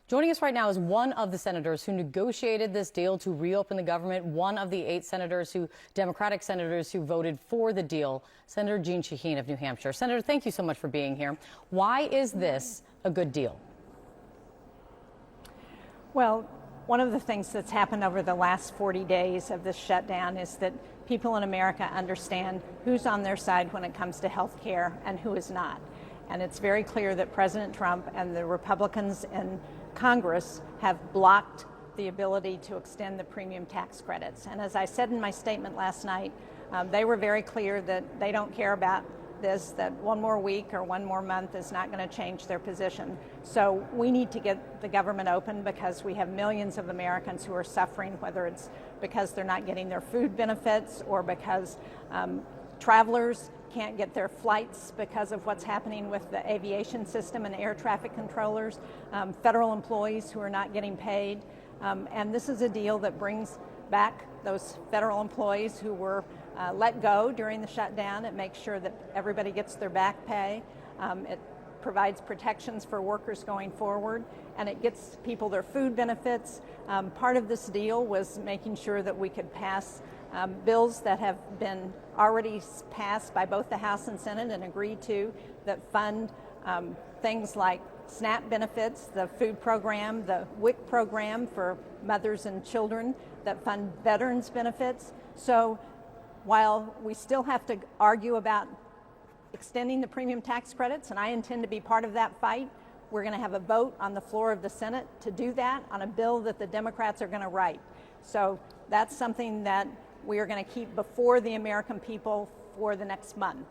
Joining us right now is one of the senators who negotiated this deal to reopen the government, one of the 8 Democratic senators who voted for the deal, Senator Shaheen of New Hampshire. Senator, thank you so much for being here. Why is this a good deal? Well, one of the things that's happened over the last 40 days of this shutdown is that people in America understand who's on their side when it comes to health care and who is not. And it's very clear that President Trump and the Republicans in Congress have blocked the ability to extend the premium tax credits. And as I said in my statement last night, they were very clear that they don't care about this, that one more week or one more month is not going to change their position. So we need to get the government open because we have millions of Americans who are suffering, whether it's because they're not getting their food benefits or because travelers can't get their flights because of what's happening with the aviation system and air traffic controllers, federal employees who are not getting paid. And this is a deal that brings back those federal employees who were let go during the shutdown. It makes sure that everybody gets their back pay. It provides protections for workers going forward, and it gets people their food benefits. Part of this deal was making sure that we could pass bills that have been already passed by both the House and Senate and agreed to that fund things like SNAP benefits, the food program, the WIC program for mothers and children, that fund veterans benefits. So while we still have to argue about extending the premium tax credits, and I intend to be part of that fight, we're going to have a vote on the floor of the Senate to do that on a bill that the Democrats are going to write. So that's something that we are going to keep before the American people for the next month.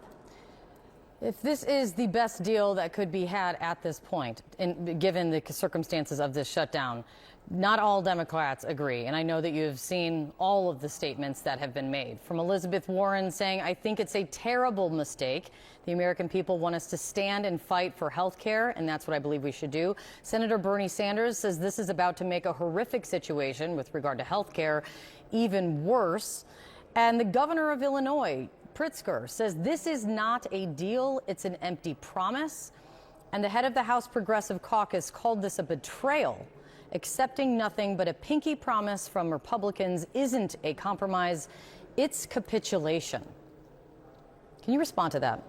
If this is the best deal that could be had at this point, and given the circumstances of this shutdown, not all Democrats agree. And I know that you've seen all of the statements that have been made. From Elizabeth Warren saying, I think it's a terrible mistake. The American people want us to stand and fight for health care, and that's what I believe we should do. Senator Bernie Sanders says this is about to make a horrific situation with regard to health care even worse. And the governor of Illinois, Pritzker, says this is not a deal, it's an empty promise. And the head of the House Progressive Caucus called this a betrayal. Accepting nothing but a pinky promise from Republicans isn't a compromise, it's capitulation. Can you respond to that?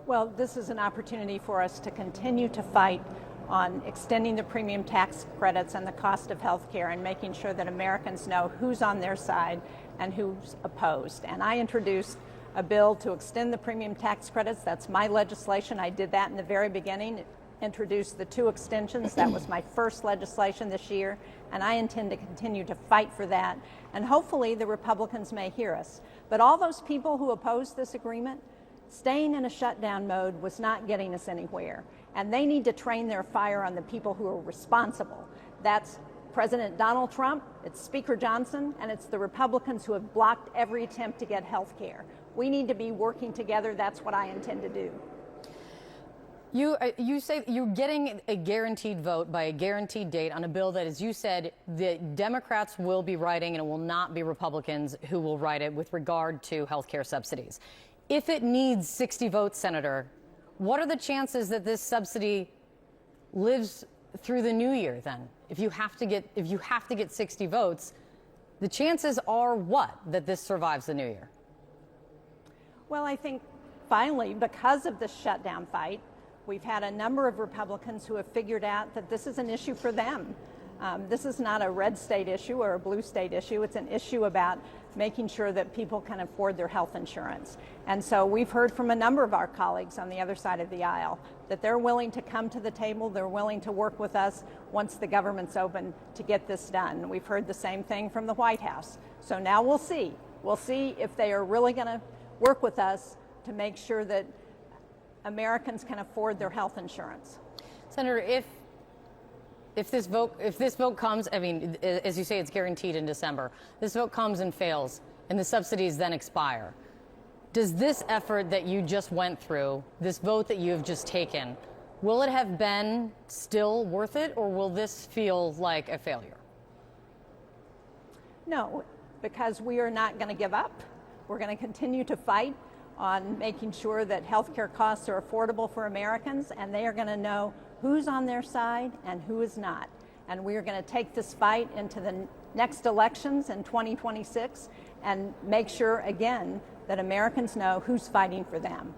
Well, this is an opportunity for us to continue to fight on extending the premium tax credits and the cost of health care and making sure that Americans know who's on their side and who's opposed. And I introduced a bill to extend the premium tax credits. That's my legislation. I did that in the very beginning. Introduced the 2 extensions. That was my first legislation this year, and I intend to continue to fight for that. And hopefully the Republicans may hear us. But all those people who opposed this agreement, staying in a shutdown mode was not getting us anywhere. And they need to train their fire on the people who are responsible. That's President Donald Trump, it's Speaker Johnson, and it's the Republicans who have blocked every attempt to get health care. We need to be working together. That's what I intend to do. You say you're getting a guaranteed vote by a guaranteed date on a bill that, as you said, the Democrats will be writing, and it will not be Republicans who will write it with regard to health care subsidies. If it needs 60 votes, Senator, what are the chances that this subsidy lives through the new year then? If you have to get 60 votes, the chances are what that this survives the new year? Well, I think finally, because of this shutdown fight, we've had a number of Republicans who have figured out that this is an issue for them. This is not a red state issue or a blue state issue. It's an issue about making sure that people can afford their health insurance. And so we've heard from a number of our colleagues on the other side of the aisle that they're willing to come to the table, they're willing to work with us once the government's open to get this done. We've heard the same thing from the White House. So now we'll see. We'll see if they are really going to work with us to make sure that Americans can afford their health insurance. Senator, if this vote comes, I mean, as you say, it's guaranteed in December. This vote comes and fails, and the subsidies then expire. Does this effort that you just went through, this vote that you have just taken, will it have been still worth it, or will this feel like a failure? No, because we are not going to give up. We're going to continue to fight on making sure that health care costs are affordable for Americans, and they are going to know who's on their side and who is not. And we are going to take this fight into the next elections in 2026 and make sure, again, that Americans know who's fighting for them.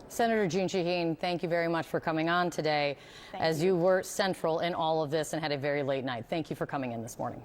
Senator Jean Shaheen, thank you very much for coming on today, as you were central in all of this and had a very late night. Thank you for coming in this morning.